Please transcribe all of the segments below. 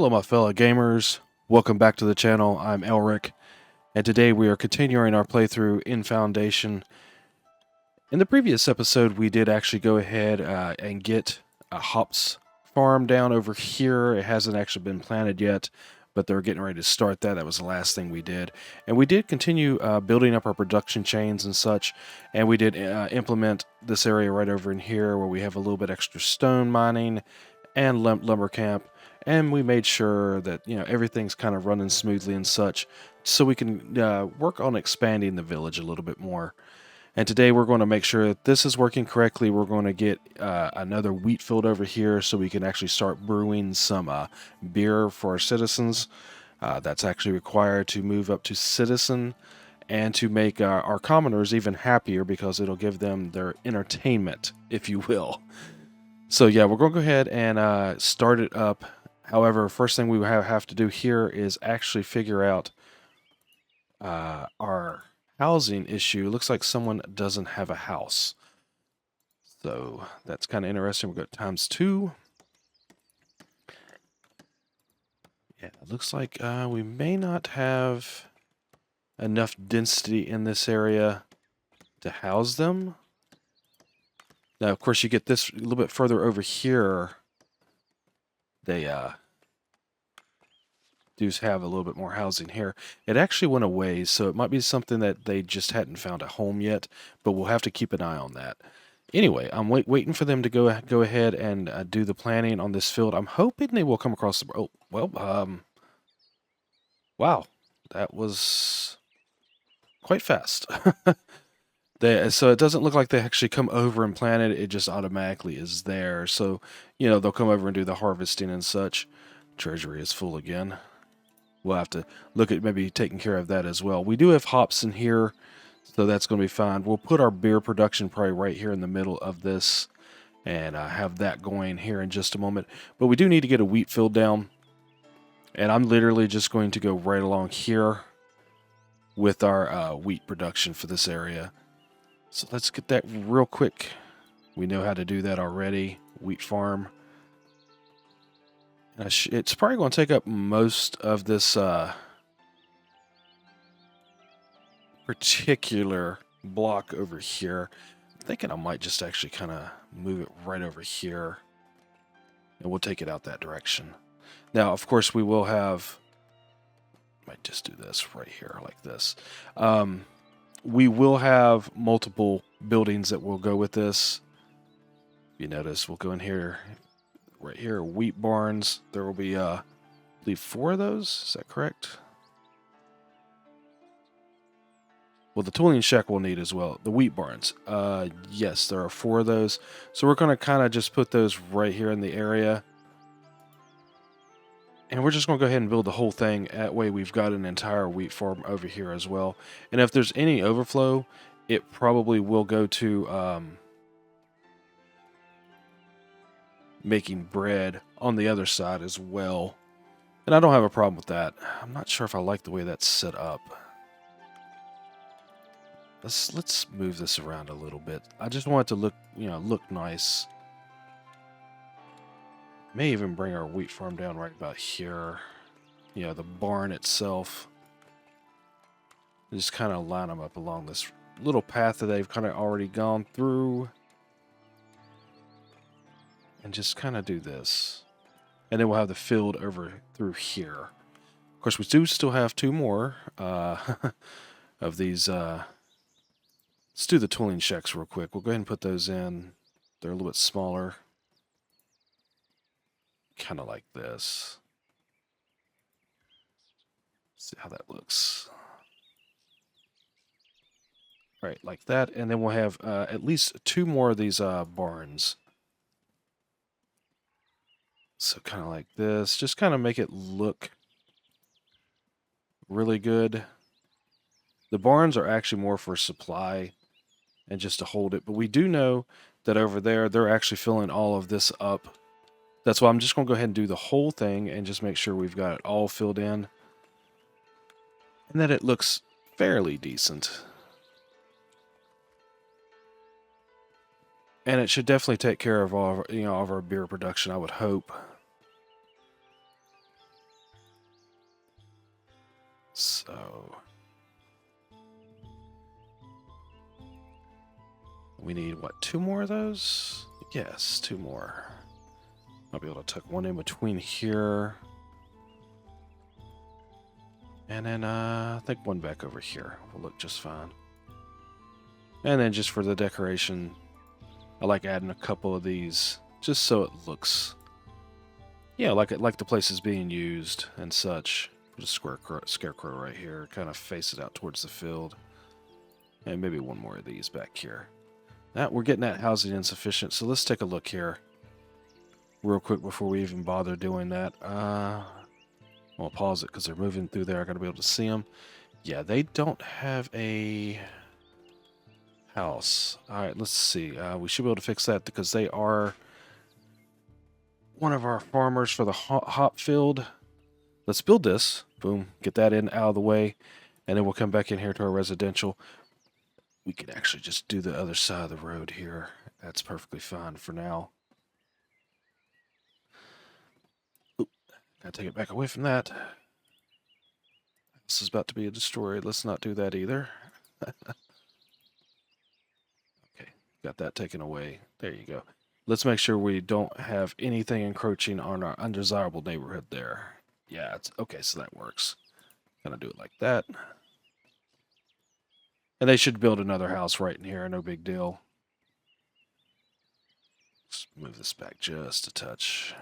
Hello, my fellow gamers. Welcome back to the channel. I'm Elric, and today we are continuing our playthrough in Foundation. In the previous episode, we did actually go ahead and get a hops farm down over here. It hasn't actually been planted yet, but they're getting ready to start that. That was the last thing we did. And we did continue building up our production chains and such, and we did implement this area right over in here where we have a little bit extra stone mining and lumber camp, and we made sure that everything's kind of running smoothly and such, so we can work on expanding the village a little bit more. And today we're going to make sure that this is working correctly. We're going to get another wheat field over here so we can actually start brewing some beer for our citizens. That's actually required to move up to citizen and to make our commoners even happier, because it'll give them their entertainment, if you will. So yeah, we're going to go ahead and start it up. However, first thing we have to do here is actually figure out our housing issue. It looks like someone doesn't have a house. So that's kind of interesting. We've got ×2. Yeah, it looks like we may not have enough density in this area to house them. Now, of course, you get this a little bit further over here. They do have a little bit more housing here. It actually went away, so it might be something that they just hadn't found a home yet, but we'll have to keep an eye on that. Anyway, I'm waiting for them to go ahead and do the planning on this field. I'm hoping they will come across the... Oh, well, wow, that was quite fast. So it doesn't look like they actually come over and plant it. It just automatically is there. So, they'll come over and do the harvesting and such. Treasury is full again. We'll have to look at maybe taking care of that as well. We do have hops in here, so that's going to be fine. We'll put our beer production probably right here in the middle of this and have that going here in just a moment. But we do need to get a wheat field down, and I'm literally just going to go right along here with our wheat production for this area. So let's get that real quick. We know how to do that already. Wheat farm. It's probably going to take up most of this particular block over here. I'm thinking I might just actually kind of move it right over here, and we'll take it out that direction. Now, of course, we will have... might just do this right here like this. We will have multiple buildings that will go with this. You notice we'll go in here, right here, wheat barns. There will be, I believe, 4 of those. Is that correct? Well, the tooling shack we'll need as well. The wheat barns. Yes, there are 4 of those. So we're going to kind of just put those right here in the area. And we're just going to go ahead and build the whole thing. That way we've got an entire wheat farm over here as well. And if there's any overflow, it probably will go to making bread on the other side as well. And I don't have a problem with that. I'm not sure if I like the way that's set up. Let's move this around a little bit. I just want it to look nice. May even bring our wheat farm down right about here. The barn itself. Just kind of line them up along this little path that they've kind of already gone through. And just kind of do this. And then we'll have the field over through here. Of course, we do still have 2 more of these. Let's do the tooling shacks real quick. We'll go ahead and put those in. They're a little bit smaller. Kind of like this. See how that looks. All right, like that. And then we'll have at least 2 more of these barns. So kind of like this. Just kind of make it look really good. The barns are actually more for supply and just to hold it. But we do know that over there, they're actually filling all of this up. That's why I'm just going to go ahead and do the whole thing and just make sure we've got it all filled in. And that it looks fairly decent. And it should definitely take care of all of our beer production, I would hope. We need, what, 2 more of those? Yes, 2 more. I'll be able to tuck one in between here. And then, I think one back over here will look just fine. And then just for the decoration, I like adding a couple of these, just so it looks, yeah, like the place is being used and such. Put a scarecrow right here, kind of face it out towards the field. And maybe one more of these back here. Now, we're getting that housing insufficient, so let's take a look here real quick before we even bother doing that. I'll pause it because they're moving through there. I got to be able to see them. Yeah, they don't have a house. All right, let's see. We should be able to fix that because they are one of our farmers for the hop field. Let's build this. Boom. Get that in out of the way. And then we'll come back in here to our residential. We could actually just do the other side of the road here. That's perfectly fine for now. Oop, gotta take it back away from that. This is about to be destroyed. Let's not do that either. Okay, got that taken away. There you go. Let's make sure we don't have anything encroaching on our undesirable neighborhood there. Yeah, it's okay, so that works. Gonna do it like that. And they should build another house right in here, no big deal. Let's move this back just a touch.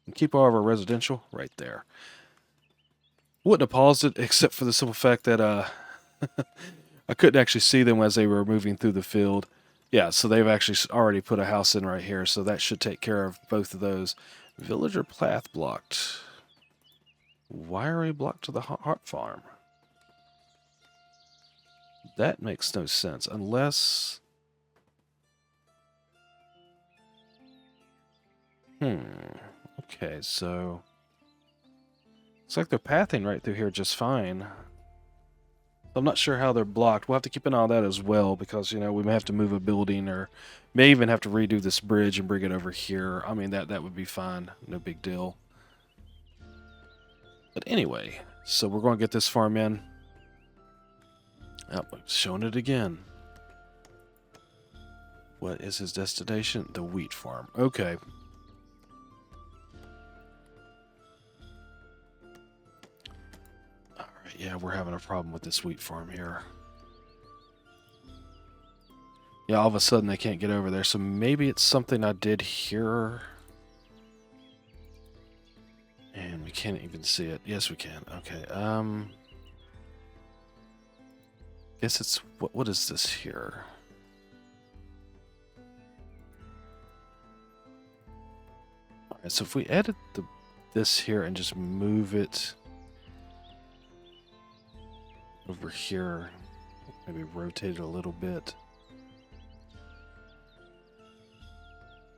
And keep all of our residential right there. Wouldn't have paused it except for the simple fact that I couldn't actually see them as they were moving through the field. Yeah, so they've actually already put a house in right here, so that should take care of both of those. Villager path blocked. Why are we blocked to the hop farm? That makes no sense, unless... Okay, so... Looks like they're pathing right through here just fine. I'm not sure how they're blocked. We'll have to keep an eye on that as well, because, you know, we may have to move a building, or may even have to redo this bridge and bring it over here. I mean, that would be fine. No big deal. But anyway, so we're going to get this farm in. Oh, showing it again. What is his destination? The wheat farm. Okay. Alright, yeah, we're having a problem with this wheat farm here. Yeah, all of a sudden they can't get over there, so maybe it's something I did here. And we can't even see it. Yes, we can. Okay, guess it's... What is this here? Alright, so if we edit this here and just move it over here, maybe rotate it a little bit.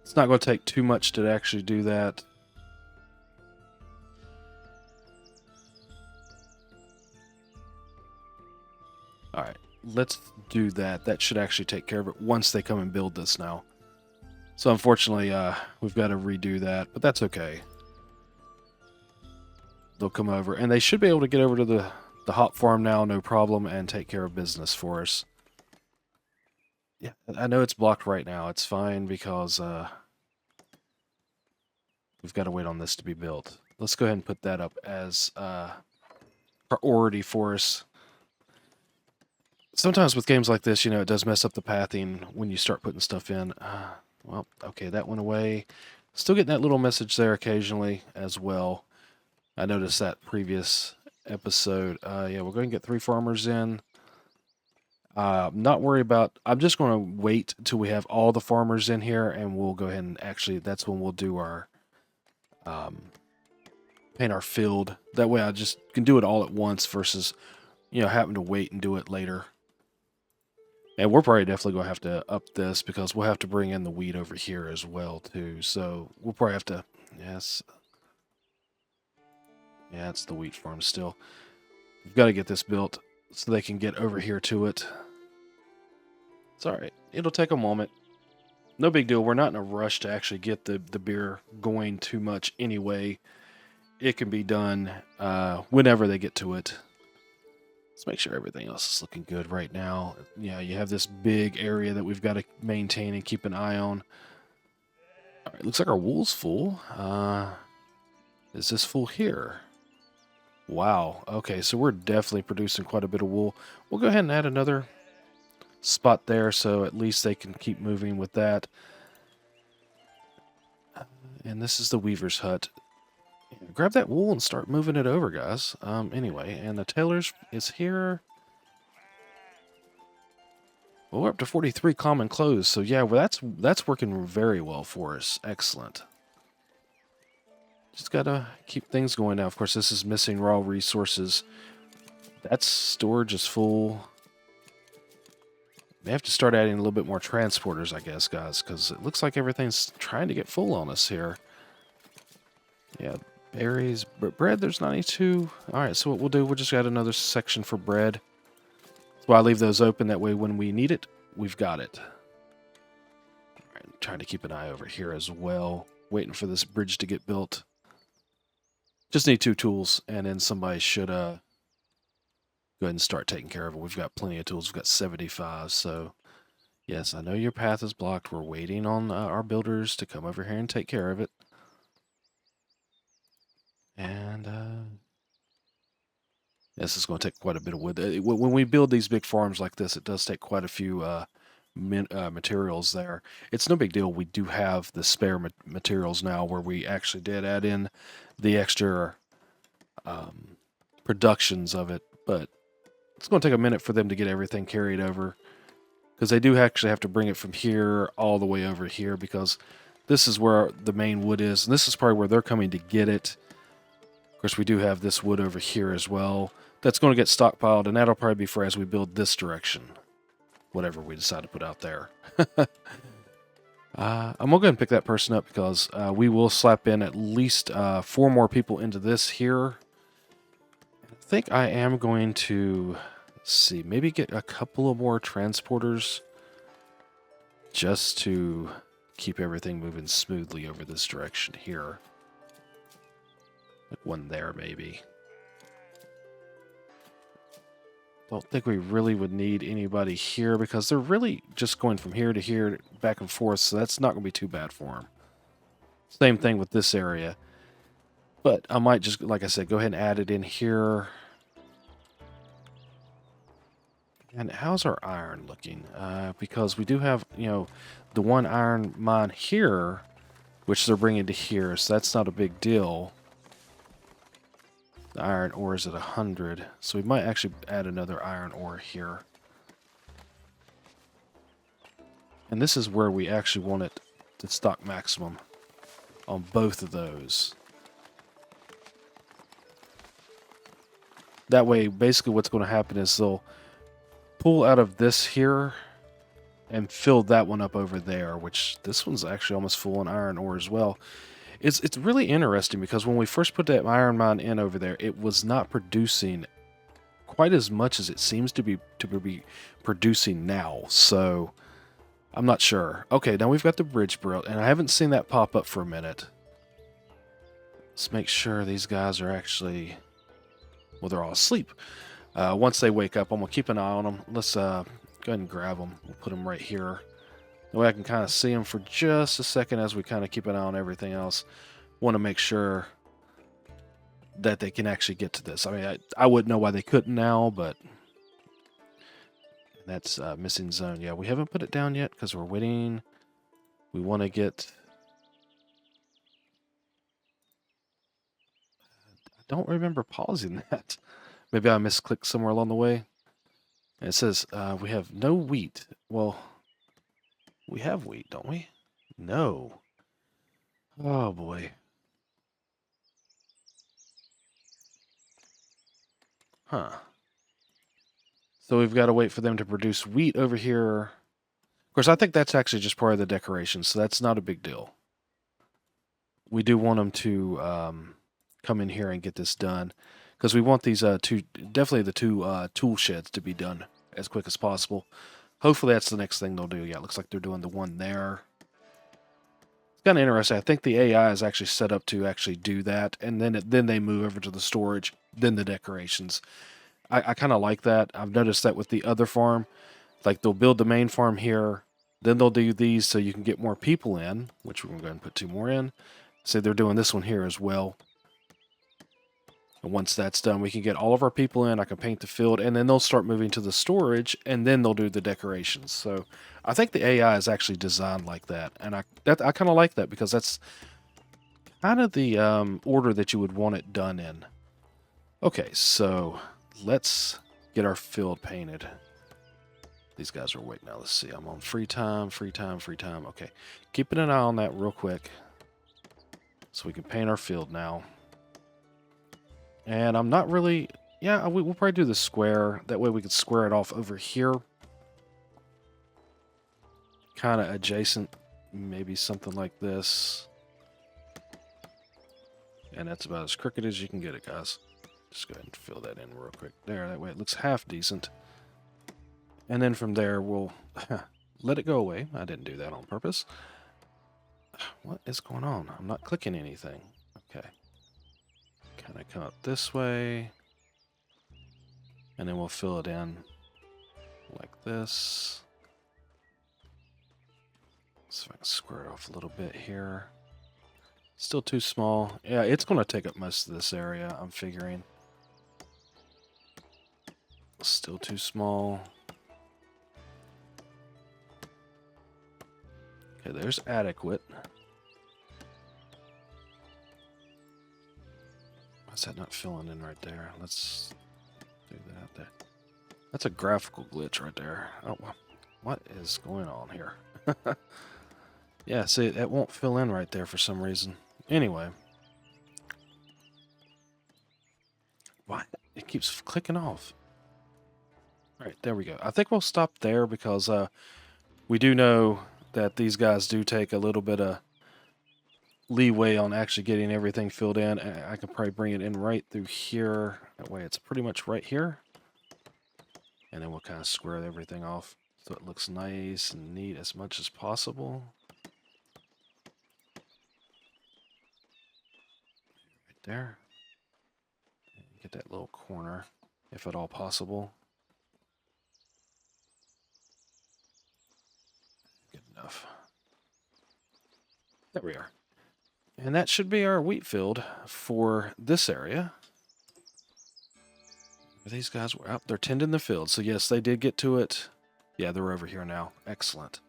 It's not going to take too much to actually do that. Alright, let's do that. That should actually take care of it once they come and build this now. So unfortunately, we've got to redo that, but that's okay. They'll come over, and they should be able to get over to the hop farm now, no problem, and take care of business for us. Yeah, I know it's blocked right now. It's fine because we've got to wait on this to be built. Let's go ahead and put that up as priority for us. Sometimes with games like this, you know, it does mess up the pathing when you start putting stuff in. Well, okay, that went away. Still getting that little message there occasionally as well. I noticed that previous episode. Yeah, we're going to get 3 farmers in. Not worry about... I'm just going to wait till we have all the farmers in here, and we'll go ahead and actually... That's when we'll do our... paint our field. That way I just can do it all at once versus, you know, having to wait and do it later. And we're probably definitely going to have to up this because we'll have to bring in the wheat over here as well, too. So we'll probably have to... Yes. Yeah, it's the wheat farm still. We've got to get this built so they can get over here to it. It's alright. It'll take a moment. No big deal. We're not in a rush to actually get the beer going too much anyway. It can be done whenever they get to it. Let's make sure everything else is looking good right now. Yeah, you have this big area that we've got to maintain and keep an eye on. All right, looks like our wool's full. Is this full here? Wow. Okay, so we're definitely producing quite a bit of wool. We'll go ahead and add another spot there so at least they can keep moving with that. And this is the weaver's hut. Grab that wool and start moving it over, guys. Anyway, and the tailor's is here. Well, we're up to 43 common clothes, so yeah, well, that's working very well for us. Excellent. Just gotta keep things going now. Of course, this is missing raw resources. That storage is full. May have to start adding a little bit more transporters, I guess, guys, because it looks like everything's trying to get full on us here. Yeah, berries, bread, there's 92. All right, so what we'll do, we'll just add another section for bread. That's why I leave those open. That way, when we need it, we've got it. All right, trying to keep an eye over here as well. Waiting for this bridge to get built. Just need 2 tools, and then somebody should go ahead and start taking care of it. We've got plenty of tools. We've got 75, so yes, I know your path is blocked. We're waiting on our builders to come over here and take care of it. And this is going to take quite a bit of wood. When we build these big farms like this, it does take quite a few materials there. It's no big deal. We do have the spare materials now where we actually did add in the extra productions of it, but it's going to take a minute for them to get everything carried over because they do actually have to bring it from here all the way over here because this is where the main wood is, and this is probably where they're coming to get it. Of course, we do have this wood over here as well. That's going to get stockpiled, and that'll probably be for as we build this direction. Whatever we decide to put out there. I'm going to go ahead and pick that person up because we will slap in at least 4 more people into this here. I think I am going to, let's see, maybe get a couple of more transporters just to keep everything moving smoothly over this direction here. Like one there, maybe. Don't think we really would need anybody here because they're really just going from here to here, back and forth, so that's not going to be too bad for them. Same thing with this area. But I might just, like I said, go ahead and add it in here. And how's our iron looking? Because we do have, you know, the one iron mine here, which they're bringing to here, so that's not a big deal. The iron ore is at 100, so we might actually add another iron ore here. And this is where we actually want it to stock maximum on both of those. That way, basically what's going to happen is they'll pull out of this here and fill that one up over there, which this one's actually almost full on iron ore as well. It's really interesting because when we first put that iron mine in over there, it was not producing quite as much as it seems to be producing now. So I'm not sure. Okay, now we've got the bridge built, and I haven't seen that pop up for a minute. Let's make sure these guys are actually, well, they're all asleep. Once they wake up, I'm gonna keep an eye on them. Let's go ahead and grab them. We'll put them right here. That way I can kind of see them for just a second as we kind of keep an eye on everything else. Want to make sure that they can actually get to this. I mean, I wouldn't know why they couldn't now, but that's missing zone. Yeah, we haven't put it down yet because we're waiting. We want to get... I don't remember pausing that. Maybe I misclicked somewhere along the way. And it says we have no wheat. Well... we have wheat, don't we? No. Oh, boy. Huh. So we've got to wait for them to produce wheat over here. Of course, I think that's actually just part of the decoration, so that's not a big deal. We do want them to come in here and get this done, because we want these definitely the two tool sheds to be done as quick as possible. Hopefully that's the next thing they'll do. Yeah, it looks like they're doing the one there. It's kind of interesting. I think the AI is actually set up to actually do that, and then they move over to the storage, then the decorations. I kind of like that. I've noticed that with the other farm. Like they'll build the main farm here, then they'll do these so you can get more people in, which we're going to go ahead and put 2 more in. So they're doing this one here as well. And once that's done, we can get all of our people in. I can paint the field, and then they'll start moving to the storage, and then they'll do the decorations. So I think the AI is actually designed like that, and I kind of like that because that's kind of the order that you would want it done in. Okay, so let's get our field painted. These guys are awake now. Let's see. I'm on free time, free time, free time. Okay, keeping an eye on that real quick so we can paint our field now. And I'm not really... Yeah, we'll probably do the square. That way we can square it off over here. Kind of adjacent. Maybe something like this. And that's about as crooked as you can get it, guys. Just go ahead and fill that in real quick. There, that way it looks half decent. And then from there, we'll let it go away. I didn't do that on purpose. What is going on? I'm not clicking anything. Okay. Kind of come up this way. And then we'll fill it in like this. See if I can square it off a little bit here. Still too small. Yeah, it's going to take up most of this area, I'm figuring. Still too small. Okay, there's adequate. Why is that not filling in right there? Let's do that there. That's a graphical glitch right there. Oh, what is going on here? Yeah, see, it won't fill in right there for some reason. Anyway. Why? It keeps clicking off. Alright, there we go. I think we'll stop there because we do know that these guys do take a little bit of leeway on actually getting everything filled in. I can probably bring it in right through here. That way it's pretty much right here. And then we'll kind of square everything off so it looks nice and neat as much as possible. Right there. Get that little corner, if at all possible. Good enough. There we are. And that should be our wheat field for this area. These guys were out. They're tending the field. So yes, they did get to it. Yeah, they're over here now. Excellent.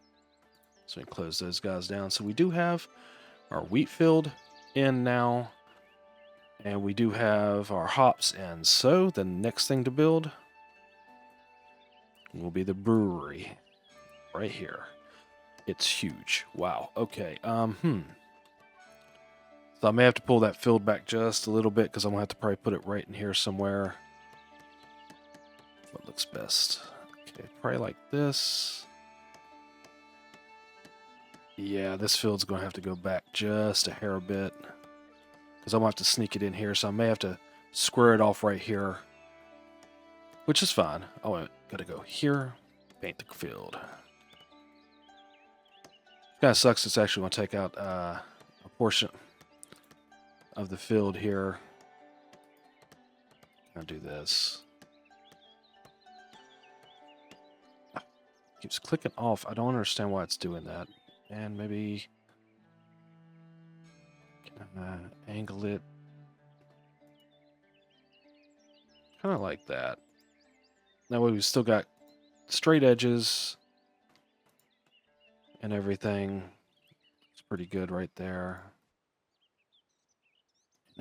So we can close those guys down. So we do have our wheat field in now. And we do have our hops in. So the next thing to build will be the brewery. Right here. It's huge. Wow. Okay. So I may have to pull that field back just a little bit because I'm going to have to probably put it right in here somewhere. What looks best? Okay, probably like this. Yeah, this field's going to have to go back just a hair bit because I'm going to have to sneak it in here, so I may have to square it off right here, which is fine. Oh, got to go here, paint the field. Kind of sucks. It's actually going to take out a portion of the field here. I'll do this. Keeps clicking off. I don't understand why it's doing that. And maybe can I angle it kind of like that. That way we've still got straight edges and everything. It's pretty good right there.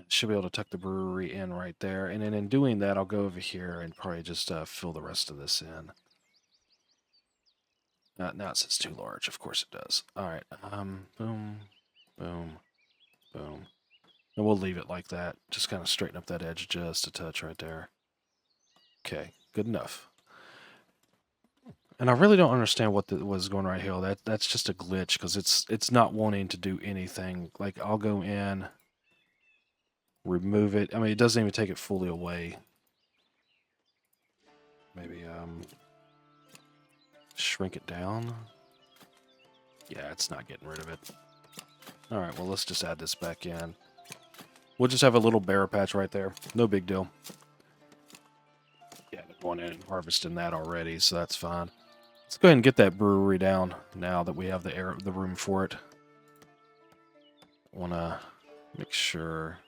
Should be able to tuck the brewery in right there. And then in doing that, I'll go over here and probably just fill the rest of this in. Now it says too large. Of course it does. All right. Boom, boom, boom. And we'll leave it like that. Just kind of straighten up that edge just a touch right there. Okay, good enough. And I really don't understand what was going right here. That's just a glitch because it's not wanting to do anything. Like I'll go in, remove it. I mean, it doesn't even take it fully away. Maybe shrink it down. Yeah, it's not getting rid of it. All right, well, let's just add this back in. We'll just have a little bare patch right there. No big deal. Yeah, going in and harvesting that already, so that's fine. Let's go ahead and get that brewery down now that we have the room for it. Want to make sure.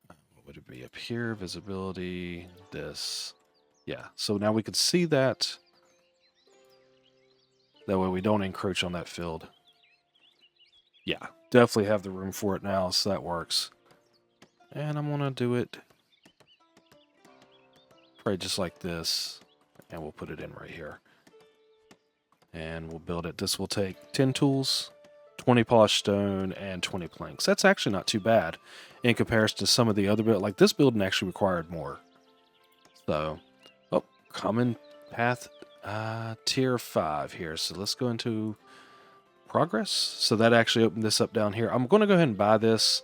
What would it be up here? Visibility. This. Yeah. So now we can see that. That way we don't encroach on that field. Yeah, definitely have the room for it now, so that works. And I'm gonna do it probably just like this, and we'll put it in right here. And we'll build it. This will take 10 tools, 20 polished stone, and 20 planks. That's actually not too bad in comparison to some of the other builds. Like this building actually required more. So, oh, common path tier 5 here. So let's go into progress. So that actually opened this up down here. I'm going to go ahead and buy this.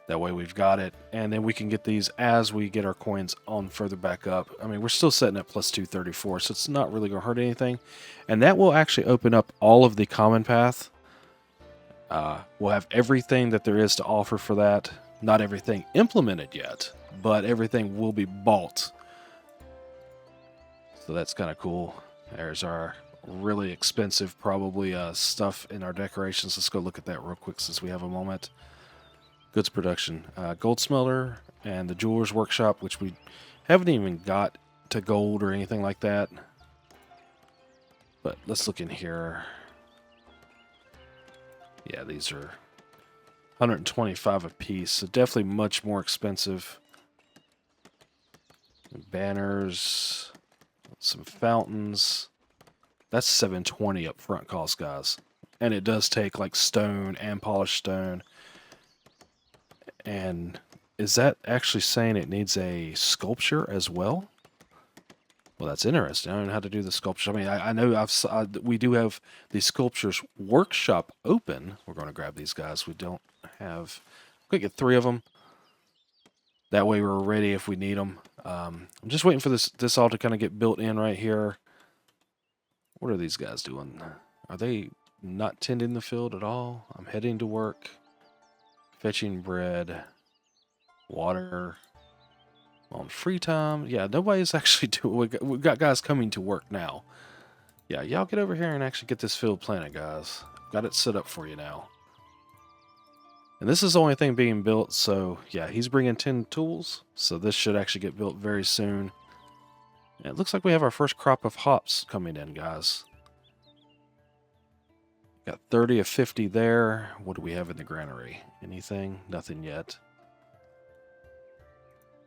That way we've got it. And then we can get these as we get our coins on further back up. I mean, we're still setting at plus 234, so it's not really going to hurt anything. And that will actually open up all of the common path. We'll have everything that there is to offer for that. Not everything implemented yet, but everything will be bought. So that's kind of cool. There's our really expensive, probably, stuff in our decorations. Let's go look at that real quick since we have a moment. Goods production, gold smelter, and the jeweler's workshop, which we haven't even got to gold or anything like that. But let's look in here. Yeah, these are 125 a piece, so definitely much more expensive. Banners, some fountains. That's 720 up front cost, guys. And it does take like stone and polished stone. And is that actually saying it needs a sculpture as well? Well, that's interesting. I don't know how to do the sculpture. I mean, I know we do have the sculptures workshop open. We're going to grab these guys. We don't have. We get 3 of them. That way we're ready if we need them. I'm just waiting for this all to kind of get built in right here. What are these guys doing? Are they not tending the field at all? I'm heading to work. Fetching bread. Water. On free time. Yeah, nobody's actually doing... We've got guys coming to work now. Yeah, y'all get over here and actually get this field planted, guys. Got it set up for you now. And this is the only thing being built, so yeah, he's bringing 10 tools. So this should actually get built very soon. And it looks like we have our first crop of hops coming in, guys. Got 30 of 50 there. What do we have in the granary? Anything? Nothing yet.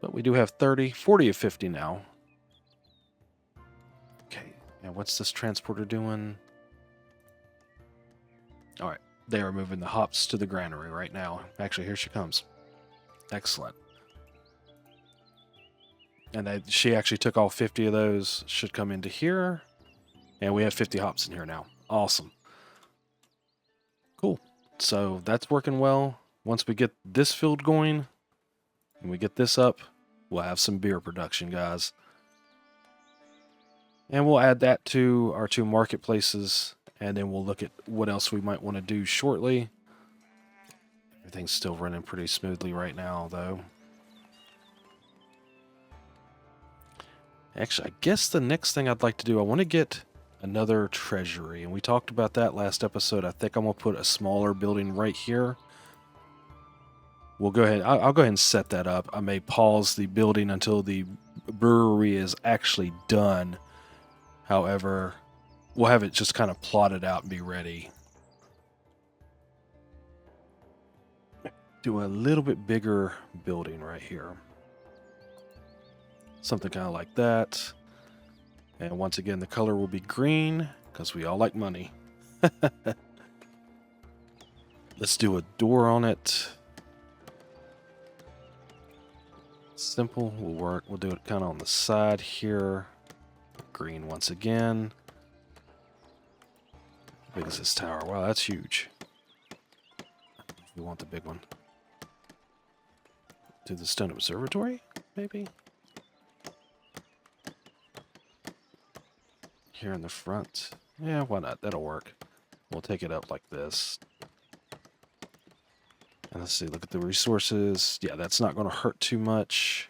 But we do have 40 of 50 now. Okay, and what's this transporter doing? Alright, they are moving the hops to the granary right now. Actually, here she comes. Excellent. And she actually took all 50 of those. Should come into here. And we have 50 hops in here now. Awesome. Cool. So that's working well. Once we get this field going, and we get this up, we'll have some beer production, guys. And we'll add that to our 2 marketplaces, and then we'll look at what else we might want to do shortly. Everything's still running pretty smoothly right now, though. Actually, I guess the next thing I'd like to do, I want to get another treasury, and we talked about that last episode. I think I'm going to put a smaller building right here. We'll go ahead. I'll go ahead and set that up. I may pause the building until the brewery is actually done. However, we'll have it just kind of plotted out and be ready. Do a little bit bigger building right here. Something kind of like that. And once again, the color will be green because we all like money. Let's do a door on it. Simple will work. We'll do it kind of on the side here. Green once again. How big is this tower? Wow, that's huge. We want the big one. Do the stone observatory, maybe? Here in the front. Yeah, why not? That'll work. We'll take it up like this. And let's see, look at the resources. Yeah, that's not going to hurt too much.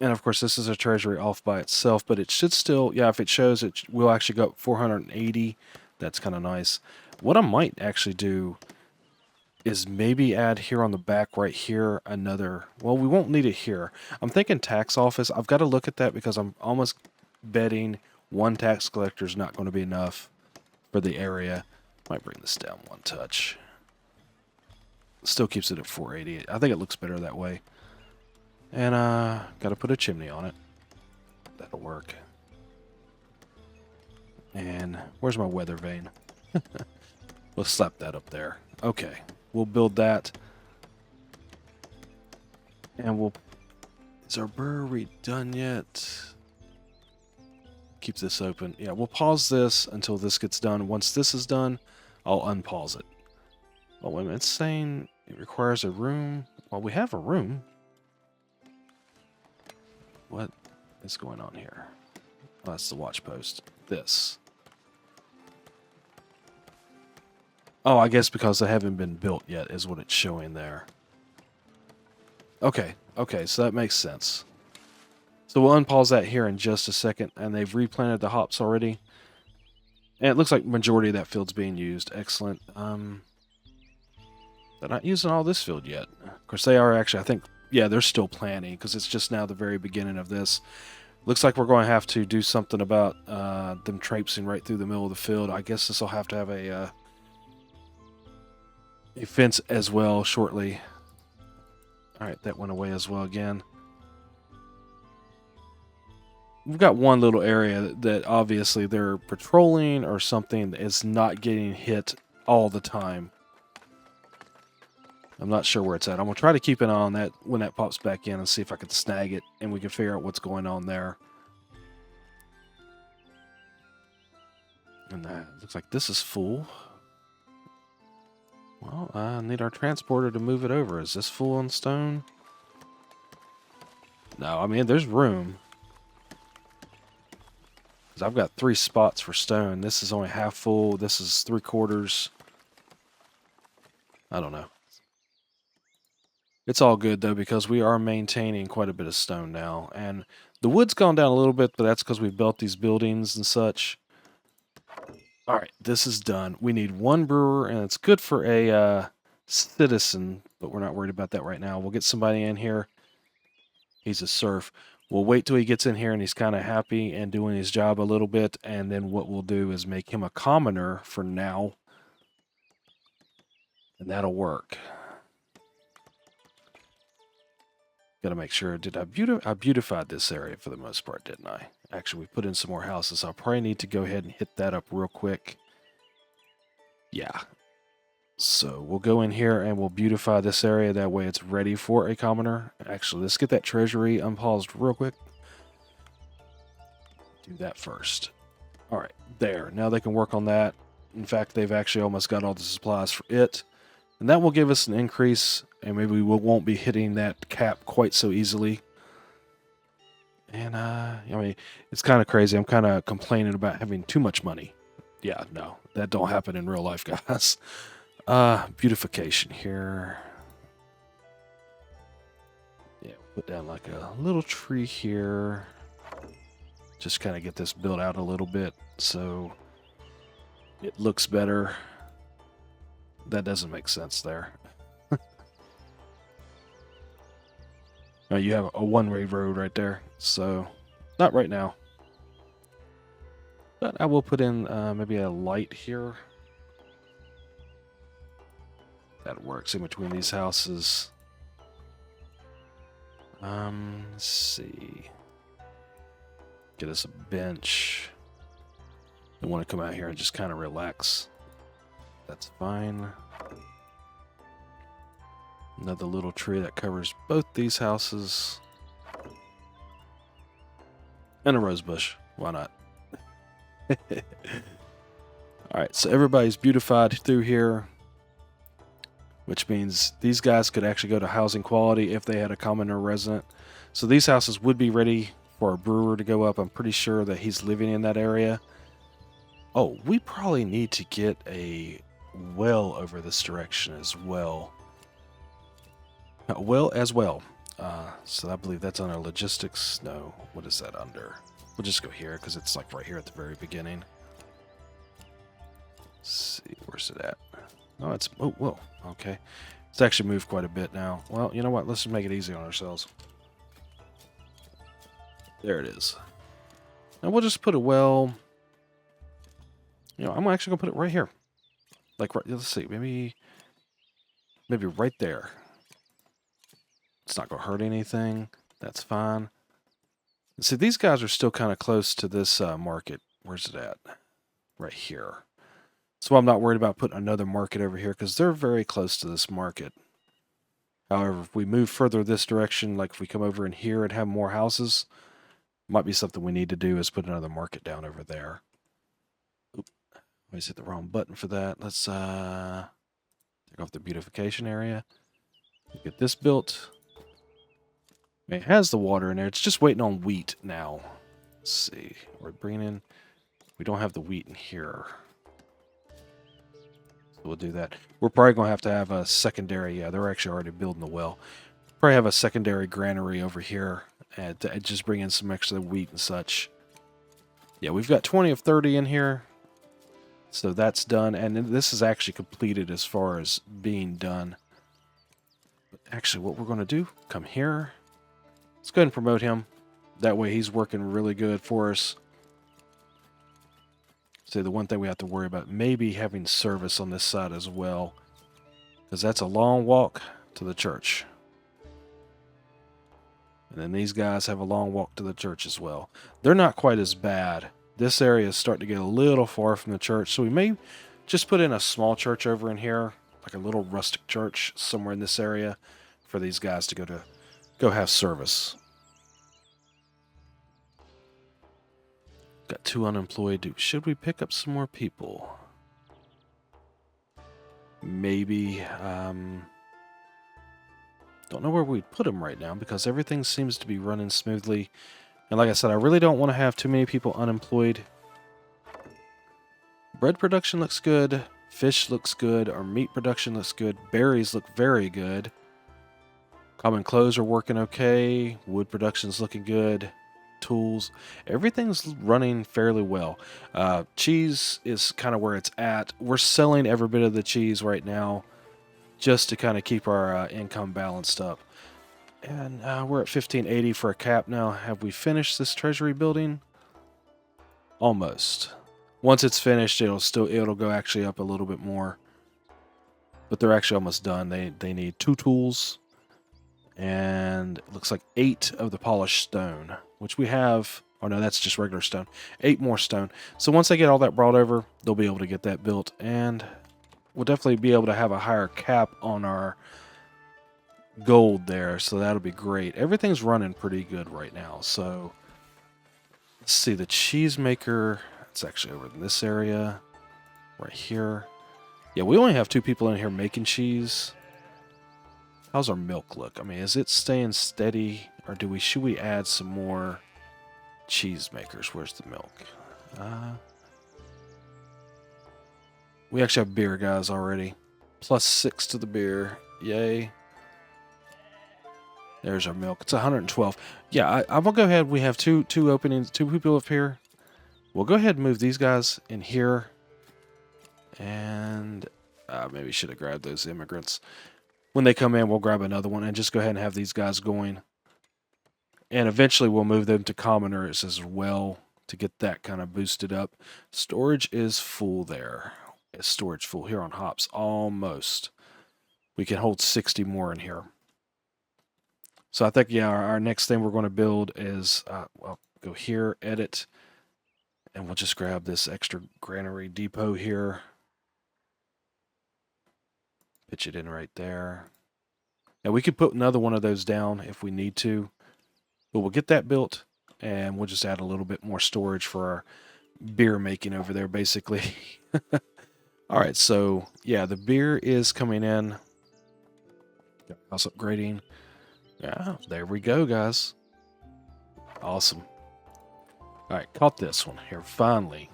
And of course, this is a treasury off by itself, but it should still, yeah, if it shows, it will actually go up 480. That's kind of nice. What I might actually do is maybe add here on the back right here another, well, we won't need it here. I'm thinking tax office. I've got to look at that because I'm almost betting one tax collector is not going to be enough for the area. Might bring this down one touch. Still keeps it at 480. I think it looks better that way. And got to put a chimney on it. That'll work. And where's my weather vane? We'll slap that up there. Okay, we'll build that. And we'll... Is our brewery done yet? Keep this open. Yeah, we'll pause this until this gets done. Once this is done, I'll unpause it. Oh, wait a minute. It's saying it requires a room. Well, we have a room. What is going on here? Oh, that's the watch post. This. Oh, I guess because they haven't been built yet is what it's showing there. Okay, so that makes sense. So we'll unpause that here in just a second, and they've replanted the hops already. And it looks like majority of that field's being used. Excellent. They're not using all this field yet. Of course, they are actually, I think, yeah, they're still planting because it's just now the very beginning of this. Looks like we're going to have to do something about them traipsing right through the middle of the field. I guess this will have to have a fence as well shortly. All right, that went away as well again. We've got one little area that obviously they're patrolling or something that is not getting hit all the time. I'm not sure where it's at. I'm going to try to keep an eye on that when that pops back in and see if I can snag it and we can figure out what's going on there. And that looks like this is full. Well, I need our transporter to move it over. Is this full on stone? No, I mean, there's room. Because I've got 3 spots for stone. This is only half full. This is 3/4. I don't know. It's all good, though, because we are maintaining quite a bit of stone now. And the wood's gone down a little bit, but that's because we built these buildings and such. All right, this is done. We need 1 brewer, and it's good for a citizen, but we're not worried about that right now. We'll get somebody in here. He's a serf. We'll wait till he gets in here and he's kind of happy and doing his job a little bit, and then what we'll do is make him a commoner for now. And that'll work. Got to make sure, I beautified this area for the most part, didn't I? Actually, we put in some more houses. I'll probably need to go ahead and hit that up real quick. Yeah. So we'll go in here and we'll beautify this area. That way it's ready for a commoner. Actually, let's get that treasury unpaused real quick. Do that first. All right, there. Now they can work on that. In fact, they've actually almost got all the supplies for it. And that will give us an increase, and maybe we won't be hitting that cap quite so easily. And, I mean, it's kind of crazy. I'm kind of complaining about having too much money. Yeah, no, that don't happen in real life, guys. Beautification here. Yeah, put down like a little tree here. Just kind of get this built out a little bit so it looks better. That doesn't make sense there. Now you have a one-way road right there, so not right now. But I will put in maybe a light here. That works in between these houses. Let's see. Get us a bench. I want to come out here and just kind of relax. That's fine. Another little tree that covers both these houses. And a rose bush. Why not? Alright, so everybody's beautified through here. Which means these guys could actually go to housing quality if they had a commoner resident. So these houses would be ready for a brewer to go up. I'm pretty sure that he's living in that area. Oh, we probably need to get a well over this direction as well. Well as well. So I believe that's under logistics. No, what is that under? We'll just go here because it's like right here at the very beginning. Let's see, where's it at? Oh, it's, oh, whoa, okay. It's actually moved quite a bit now. Well, you know what? Let's just make it easy on ourselves. There it is. And we'll just put it, well, you know, I'm actually going to put it right here. Like, right, let's see, maybe right there. It's not going to hurt anything. That's fine. See, these guys are still kind of close to this market. Where's it at? Right here. So I'm not worried about putting another market over here because they're very close to this market. However, if we move further this direction, like if we come over in here and have more houses, might be something we need to do is put another market down over there. Oop, I always hit the wrong button for that. Let's take off the beautification area. Get this built. It has the water in there. It's just waiting on wheat now. Let's see. We're bringing in... We don't have the wheat in here. So we'll do that. We're probably going to have a secondary... Yeah, they're actually already building the well. Probably have a secondary granary over here. And just bring in some extra wheat and such. Yeah, we've got 20 of 30 in here. So that's done. And this is actually completed as far as being done. But actually, what we're going to do... Come here... Let's go ahead and promote him. That way he's working really good for us. So the one thing we have to worry about, maybe having service on this side as well. Because that's a long walk to the church. And then these guys have a long walk to the church as well. They're not quite as bad. This area is starting to get a little far from the church. So we may just put in a small church over in here. Like a little rustic church somewhere in this area. For these guys to go have service. Got 2 unemployed. Should we pick up some more people? Maybe. Don't know where we'd put them right now because everything seems to be running smoothly. And like I said, I really don't want to have too many people unemployed. Bread production looks good. Fish looks good. Our meat production looks good. Berries look very good. Common clothes are working okay. Wood production's looking good. Tools. Everything's running fairly well. Cheese is kind of where it's at. We're selling every bit of the cheese right now just to kind of keep our income balanced up. And we're at 1580 for a cap now. Have we finished this treasury building? Almost. Once it's finished, it'll go actually up a little bit more. But they're actually almost done. They need 2 tools. And it looks like 8 of the polished stone, which we have. Oh no, that's just regular stone. 8 more stone. So once they get all that brought over, they'll be able to get that built. And we'll definitely be able to have a higher cap on our gold there. So that'll be great. Everything's running pretty good right now. So let's see, the cheesemaker. It's actually over in this area. Right here. Yeah, we only have 2 people in here making cheese. How's our milk look? I mean, is it staying steady, or should we add some more cheese makers? Where's the milk? We actually have beer guys already. +6 to the beer. Yay. There's our milk. It's 112. Yeah, I'm gonna go ahead. We have two openings, 2 people up here. We'll go ahead and move these guys in here. And maybe should have grabbed those immigrants. When they come in, we'll grab another one and just go ahead and have these guys going. And eventually we'll move them to commoners as well to get that kind of boosted up. Storage is full there. Is storage full here on hops? Almost. We can hold 60 more in here. So I think, yeah, our next thing we're going to build is, well, go here, edit, and we'll just grab this extra granary depot here. Pitch it in right there. Now we could put another one of those down if we need to. But we'll get that built, and we'll just add a little bit more storage for our beer making over there, basically. All right, so, yeah, the beer is coming in. House upgrading. Yeah, there we go, guys. Awesome. All right, caught this one here, finally.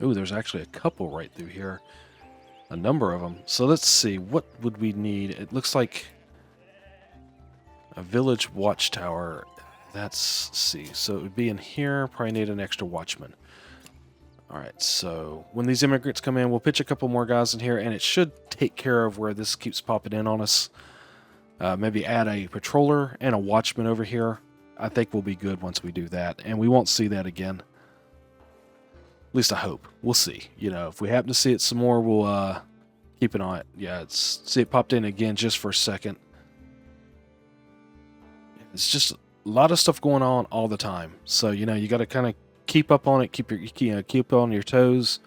Ooh, there's actually a couple right through here. A number of them. So let's see, what would we need? It looks like A village watchtower. Let's see. So it would be in here. Probably need an extra watchman. All right, so when these immigrants come in, we'll pitch a couple more guys in here, and it should take care of where this keeps popping in on us. Maybe add a patroller and a watchman over here. I think we'll be good once we do that, and we won't see that again. At least I hope. We'll see. You know, if we happen to see it some more, we'll keep an eye on it. Yeah, see it popped in again just for a second. It's just a lot of stuff going on all the time. So, you know, you got to kind of keep up on it, keep on your toes.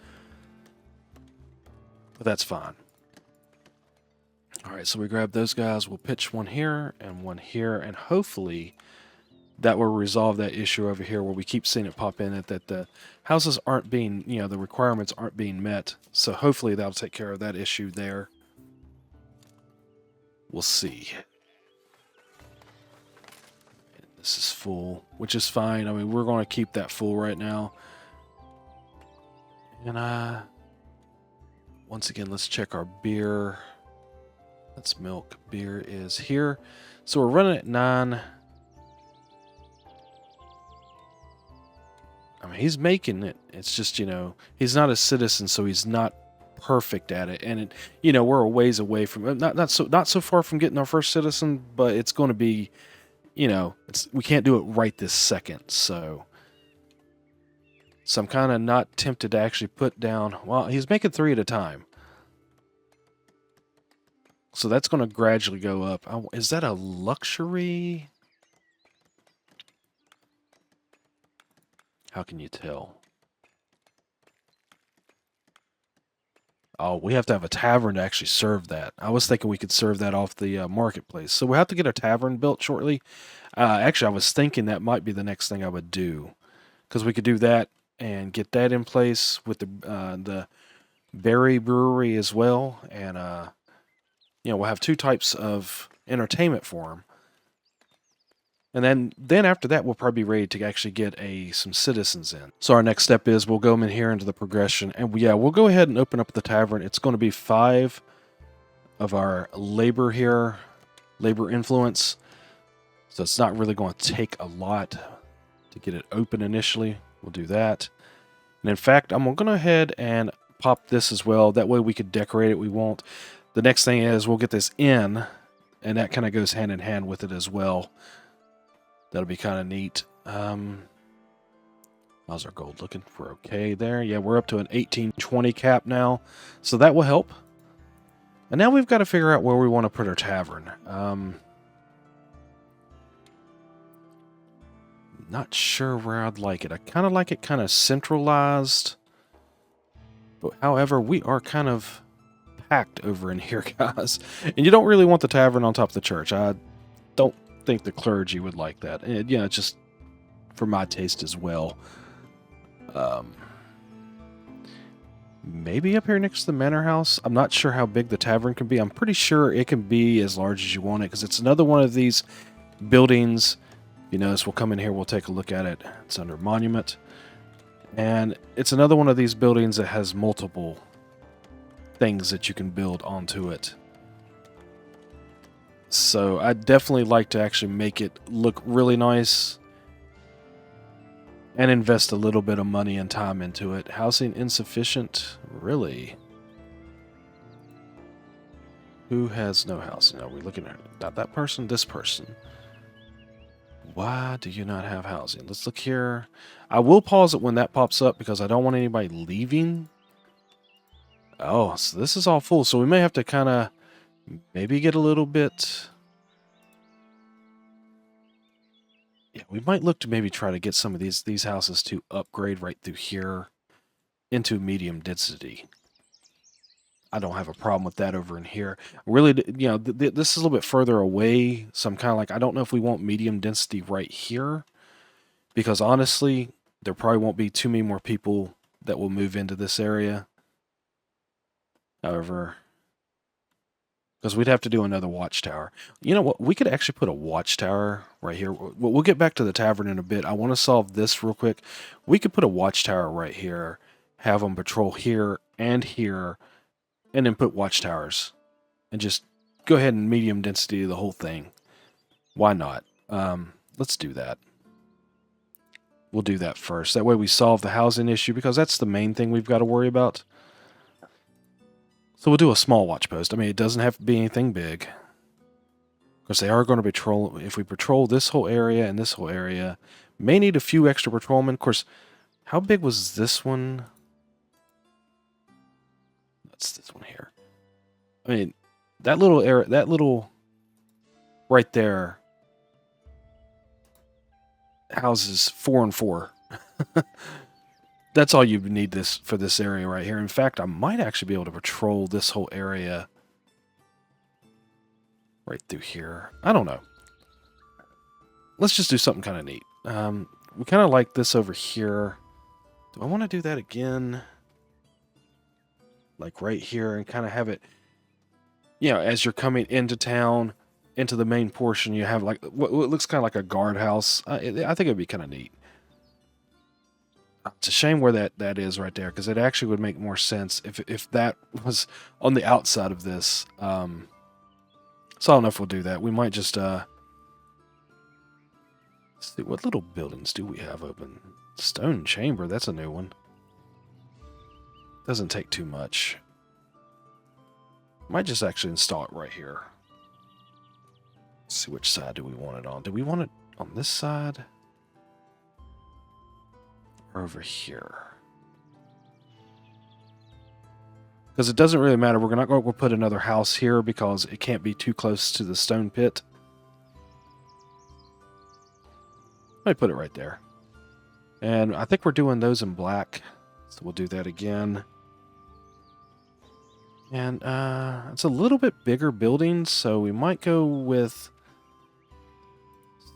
But that's fine. All right, so we grab those guys. We'll pitch one here, and hopefully that will resolve that issue over here where we keep seeing it pop in that the houses aren't being, you know, the requirements aren't being met. So hopefully that'll take care of that issue there. We'll see. This is full, which is fine. I mean, we're going to keep that full right now. And once again, let's check our beer. That's milk. Beer is here. So we're running at 9. I mean, he's making it. It's just, you know, he's not a citizen, so he's not perfect at it. And, you know, we're a ways away from not so far from getting our first citizen, but it's going to be, you know, we can't do it right this second. So I'm kind of not tempted to actually put down. Well, he's making 3 at a time. So that's going to gradually go up. Is that a luxury? How can you tell? Oh, we have to have a tavern to actually serve that. I was thinking we could serve that off the marketplace. So we'll have to get a tavern built shortly. Actually, I was thinking that might be the next thing I would do. Because we could do that and get that in place with the Brewery as well. And, you know, we'll have 2 types of entertainment for them. And then after that, we'll probably be ready to actually get some citizens in. So our next step is we'll go in here into the progression. And yeah, we'll go ahead and open up the tavern. It's going to be 5 of our labor here, labor influence. So it's not really going to take a lot to get it open initially. We'll do that. And in fact, I'm going to go ahead and pop this as well. That way we could decorate it. We won't. The next thing is we'll get this in, and that kind of goes hand in hand with it as well. That'll be kind of neat. How's our gold looking? We're okay there. Yeah, we're up to an 1820 cap now, so that will help. And now we've got to figure out where we want to put our tavern. Not sure where I'd like it. I kind of like it kind of centralized. But however, we are kind of packed over in here, guys. And you don't really want the tavern on top of the church. I don't think the clergy would like that. And, yeah, it's just for my taste as well. Maybe up here next to the manor house. I'm not sure how big the tavern can be. I'm pretty sure it can be as large as you want it, because it's another one of these buildings. You notice we'll come in here, we'll take a look at it. It's under monument. And it's another one of these buildings that has multiple things that you can build onto it. So I'd definitely like to actually make it look really nice and invest a little bit of money and time into it. Housing insufficient? Really? Who has no housing? Are we looking at not that person? This person. Why do you not have housing? Let's look here. I will pause it when that pops up because I don't want anybody leaving. Oh, so this is all full. So we may have to kind of maybe get a little bit. Yeah, we might look to maybe try to get some of these houses to upgrade right through here into medium density. I don't have a problem with that over in here. Really, you know, this is a little bit further away, so I'm kind of like, I don't know if we want medium density right here, because honestly, there probably won't be too many more people that will move into this area. However, because we'd have to do another watchtower. You know what? We could actually put a watchtower right here. We'll get back to the tavern in a bit. I want to solve this real quick. We could put a watchtower right here, have them patrol here and here, and then put watchtowers. And just go ahead and medium density the whole thing. Why not? Let's do that. We'll do that first. That way we solve the housing issue, because that's the main thing we've got to worry about. So we'll do a small watch post. I mean, it doesn't have to be anything big. Because they are going to patrol. If we patrol this whole area and this whole area, may need a few extra patrolmen. Of course, how big was this one? That's this one here. I mean, that little area, that little right there houses 4 and 4. That's all you need this for this area right here. In fact, I might actually be able to patrol this whole area right through here. I don't know. Let's just do something kind of neat. We kind of like this over here. Do I want to do that again? Like right here, and kind of have it, you know, as you're coming into town, into the main portion, you have like what looks kind of like a guardhouse. I think it'd be kind of neat. It's a shame where that is right there, because it actually would make more sense if that was on the outside of this. So I don't know if we'll do that. We might just let's see, what little buildings do we have open? Stone chamber, that's a new one. Doesn't take too much. Might just actually install it right here. Let's see, which side do we want it on? Do we want it on this side? Or over here? Because it doesn't really matter. We're not going to put another house here because it can't be too close to the stone pit. I put it right there. And I think we're doing those in black. So we'll do that again. And it's a little bit bigger building, so we might go with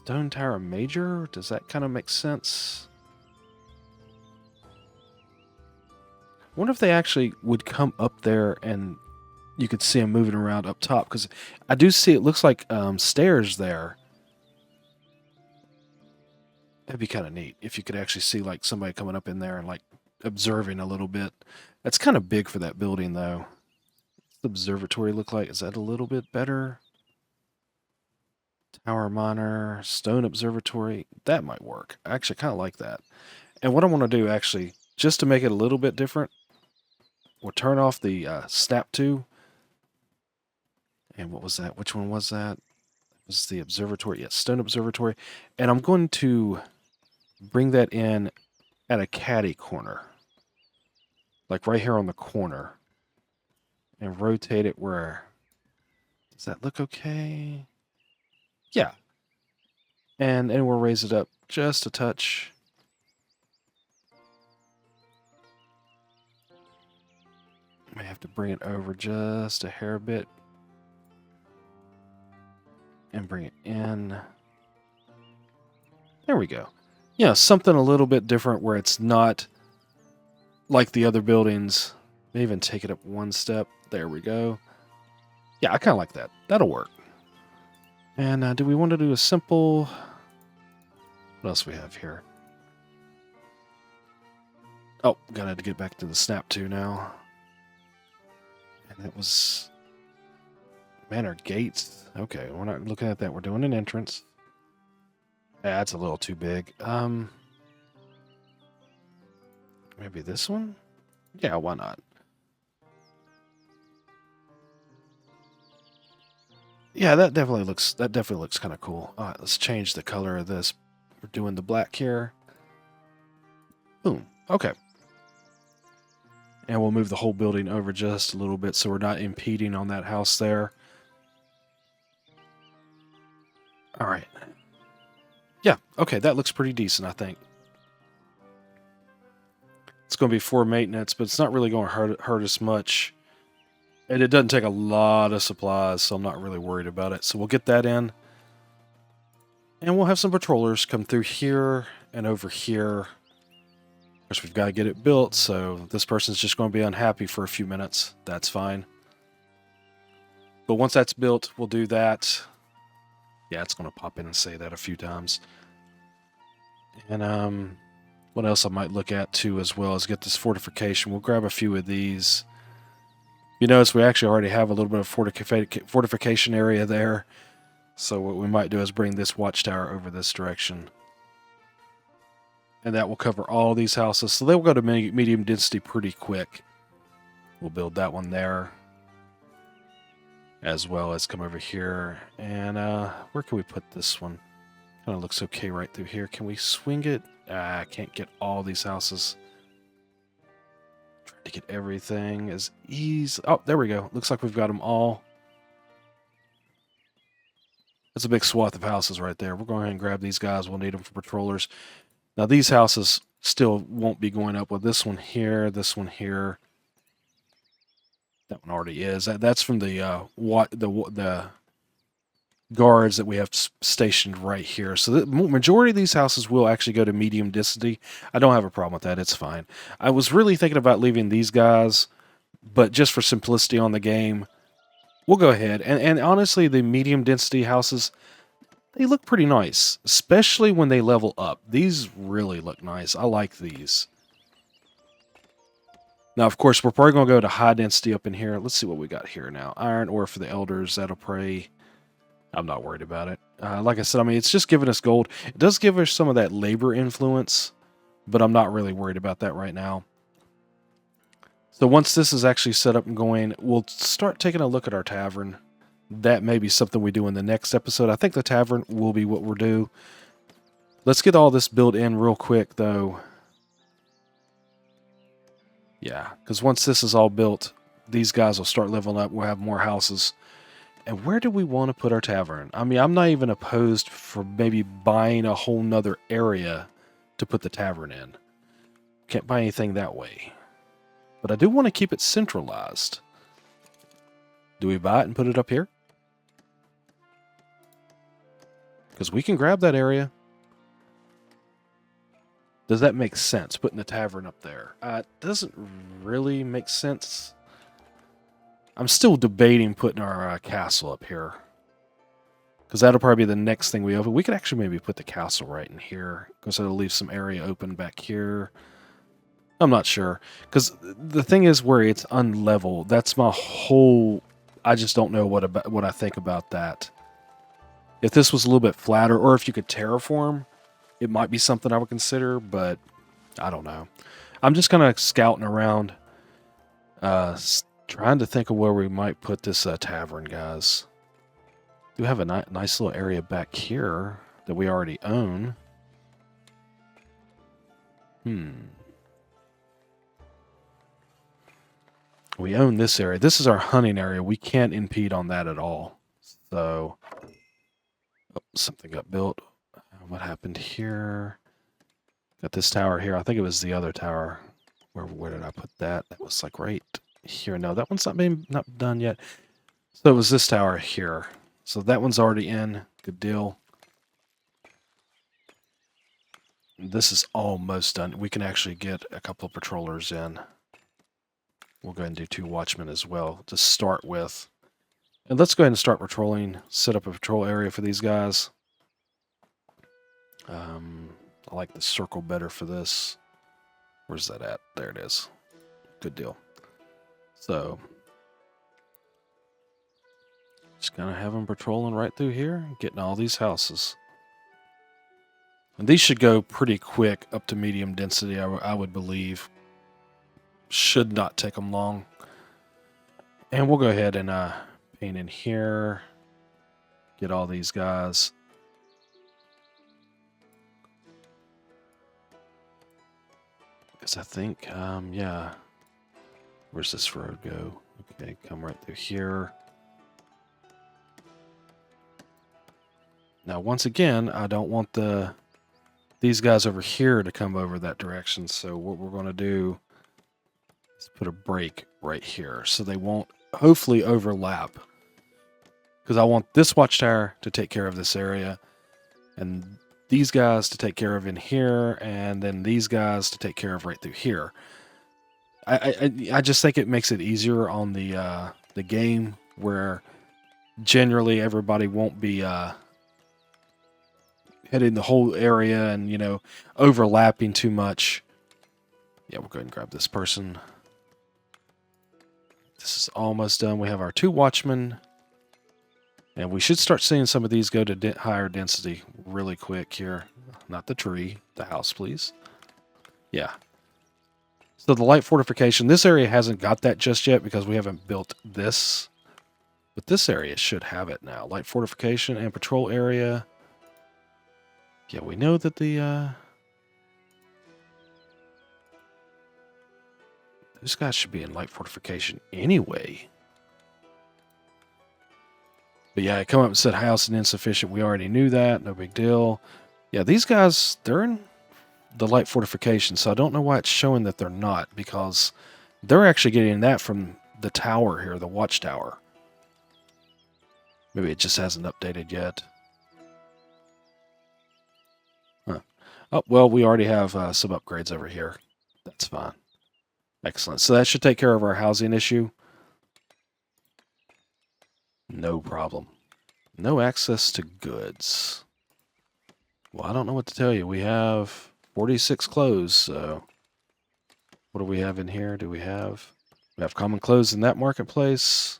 Stone Tower Major. Does that kind of make sense? I wonder if they actually would come up there and you could see them moving around up top, because I do see it looks like stairs there. That'd be kind of neat if you could actually see like somebody coming up in there and like observing a little bit. That's kind of big for that building though. What's the observatory look like? Is that a little bit better? Tower Miner, Stone Observatory. That might work. I actually kind of like that. And what I want to do actually, just to make it a little bit different, we'll turn off the snap to. And what was that? Which one was that? It was the observatory. Yes, Stone Observatory. And I'm going to bring that in at a caddy corner. Like right here on the corner. And rotate it where... Does that look okay? Yeah. And we'll raise it up just a touch. May have to bring it over just a hair bit. And bring it in. There we go. Yeah, something a little bit different where it's not like the other buildings. They even take it up one step. There we go. Yeah, I kind of like that. That'll work. And do we want to do a simple... What else we have here? Oh, gotta get back to the snap to now. And it was... Manor gates. Okay, we're not looking at that. We're doing an entrance. Yeah, that's a little too big. Maybe this one? Yeah, why not? Yeah, that definitely looks kind of cool. All right, let's change the color of this. We're doing the black here. Boom. Okay. And we'll move the whole building over just a little bit so we're not impeding on that house there. All right. Yeah, okay, that looks pretty decent, I think. It's going to be for maintenance, but it's not really going to hurt us much. And it doesn't take a lot of supplies, so I'm not really worried about it. So we'll get that in. And we'll have some patrollers come through here and over here. Of course, we've got to get it built, so this person's just going to be unhappy for a few minutes. That's fine. But once that's built, we'll do that. Yeah, it's going to pop in and say that a few times. And what else I might look at too as well is get this fortification. We'll grab a few of these. You notice we actually already have a little bit of fortification area there. So what we might do is bring this watchtower over this direction. And that will cover all these houses. So they'll go to medium density pretty quick. We'll build that one there. As well as come over here. And where can we put this one? Kind of looks okay right through here. Can we swing it? I can't get all these houses. Trying to get everything as easy. Oh, there we go. Looks like we've got them all. That's a big swath of houses right there. We're going ahead and grab these guys. We'll need them for patrollers. Now these houses still won't be going up with this one here, this one here. That one already is. That's from the guards that we have stationed right here. So the majority of these houses will actually go to medium density. I don't have a problem with that. It's fine. I was really thinking about leaving these guys, but just for simplicity on the game, we'll go ahead. And honestly, the medium density houses, they look pretty nice, especially when they level up. These really look nice. I like these. Now, of course, we're probably going to go to high density up in here. Let's see what we got here now. Iron ore for the elders. That'll pray. I'm not worried about it. Like I said, I mean, it's just giving us gold. It does give us some of that labor influence, but I'm not really worried about that right now. So once this is actually set up and going, we'll start taking a look at our tavern. That may be something we do in the next episode. I think the tavern will be what we'll do. Let's get all this built in real quick, though. Yeah, because once this is all built, these guys will start leveling up. We'll have more houses. And where do we want to put our tavern? I mean, I'm not even opposed for maybe buying a whole nother area to put the tavern in. Can't buy anything that way. But I do want to keep it centralized. Do we buy it and put it up here? Because we can grab that area. Does that make sense, putting the tavern up there? It doesn't really make sense. I'm still debating putting our castle up here. Because that'll probably be the next thing we open. We could actually maybe put the castle right in here. Because it'll leave some area open back here. I'm not sure. Because the thing is where it's unlevel. That's my whole... I just don't know what I think about that. If this was a little bit flatter, or if you could terraform, it might be something I would consider, but I don't know. I'm just kind of scouting around, trying to think of where we might put this tavern, guys. We have a nice little area back here that we already own. We own this area. This is our hunting area. We can't impede on that at all. So, oh, something got built. What happened here? Got this tower here. I think it was the other tower. Where did I put that? That was like right here. No, that one's not done yet. So it was this tower here. So that one's already in. Good deal. This is almost done. We can actually get a couple of patrollers in. We'll go ahead and do 2 watchmen as well to start with. And let's go ahead and start patrolling. Set up a patrol area for these guys. I like the circle better for this. Where's that at? There it is. Good deal. So, just gonna have them patrolling right through here, getting all these houses. And these should go pretty quick up to medium density, I would believe. Should not take them long. And we'll go ahead and paint in here. Get all these guys. Because I think, yeah. Where's this road go? Okay, come right through here. Now, once again, I don't want these guys over here to come over that direction. So what we're going to do is put a break right here so they won't hopefully overlap. Because I want this watchtower to take care of this area, and these guys to take care of in here, and then these guys to take care of right through here. I just think it makes it easier on the game, where generally everybody won't be hitting the whole area and, you know, overlapping too much. Yeah, we'll go ahead and grab this person. This is almost done. We have our 2 watchmen. And we should start seeing some of these go to higher density really quick here. Not the tree, the house, please. Yeah. So the light fortification, this area hasn't got that just yet because we haven't built this. But this area should have it now. Light fortification and patrol area. Yeah, we know that those guys should be in light fortification anyway. But yeah, it come up and said house and insufficient. We already knew that. No big deal. Yeah, these guys, they're in the light fortification, so I don't know why it's showing that they're not, because they're actually getting that from the tower here, the watchtower. Maybe it just hasn't updated yet. Huh. Oh, well, we already have some upgrades over here. That's fine. Excellent. So that should take care of our housing issue. No problem. No access to goods. Well, I don't know what to tell you. We have 46 clothes, so what do we have in here? We have common clothes in that marketplace.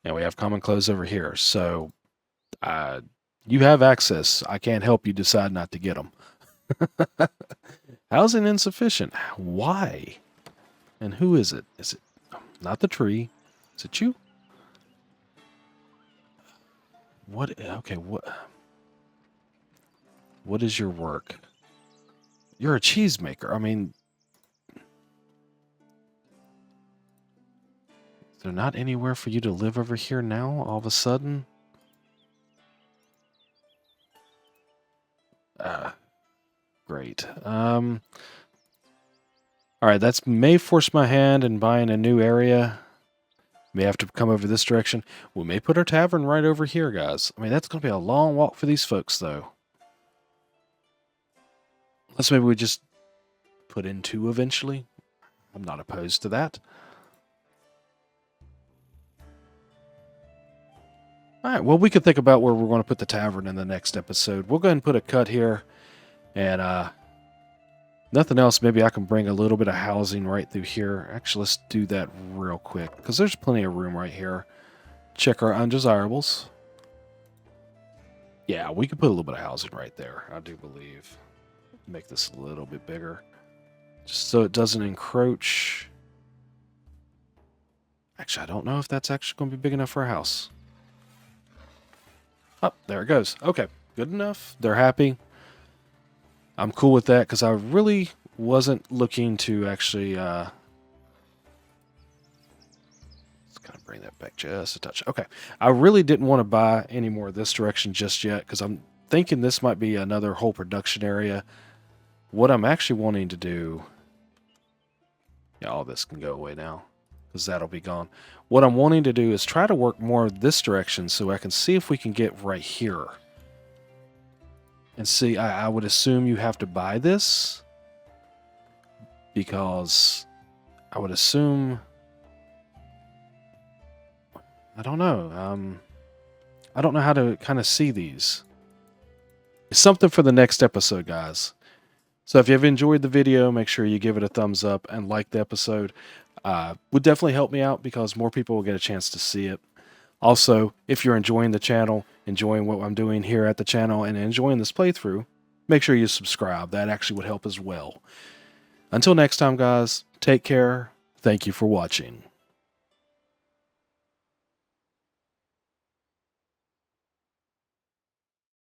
And we have common clothes over here. So you have access. I can't help you decide not to get them. Housing insufficient. Why? And who is it? Is it not the tree? Is it you? What? Okay, what is your work? You're a cheesemaker. I mean, is there not anywhere for you to live over here now, all of a sudden? Great. All right, that's may force my hand in buying a new area. May have to come over this direction. We may put our tavern right over here, guys. I mean, that's going to be a long walk for these folks, though. Let's maybe we just put in 2 eventually. I'm not opposed to that. All right, well, we could think about where we're going to put the tavern in the next episode. We'll go ahead and put a cut here. And nothing else, maybe I can bring a little bit of housing right through here. Actually, let's do that real quick, because there's plenty of room right here. Check our undesirables. Yeah, we could put a little bit of housing right there, I do believe. Make this a little bit bigger, just so it doesn't encroach. Actually, I don't know if that's actually going to be big enough for a house. Oh, there it goes. Okay, good enough. They're happy. I'm cool with that, because I really wasn't looking to actually... let's kind of bring that back just a touch. Okay, I really didn't want to buy any more of this direction just yet, because I'm thinking this might be another whole production area. What I'm actually wanting to do... Yeah, all this can go away now, because that'll be gone. What I'm wanting to do is try to work more this direction so I can see if we can get right here. And see, I would assume you have to buy this, because I would assume... I don't know. I don't know how to kind of see these. It's something for the next episode, guys. So if you've enjoyed the video, make sure you give it a thumbs up and like the episode. Would definitely help me out, because more people will get a chance to see it. Also, if you're enjoying the channel, enjoying what I'm doing here at the channel, and enjoying this playthrough, make sure you subscribe. That actually would help as well. Until next time, guys, take care. Thank you for watching.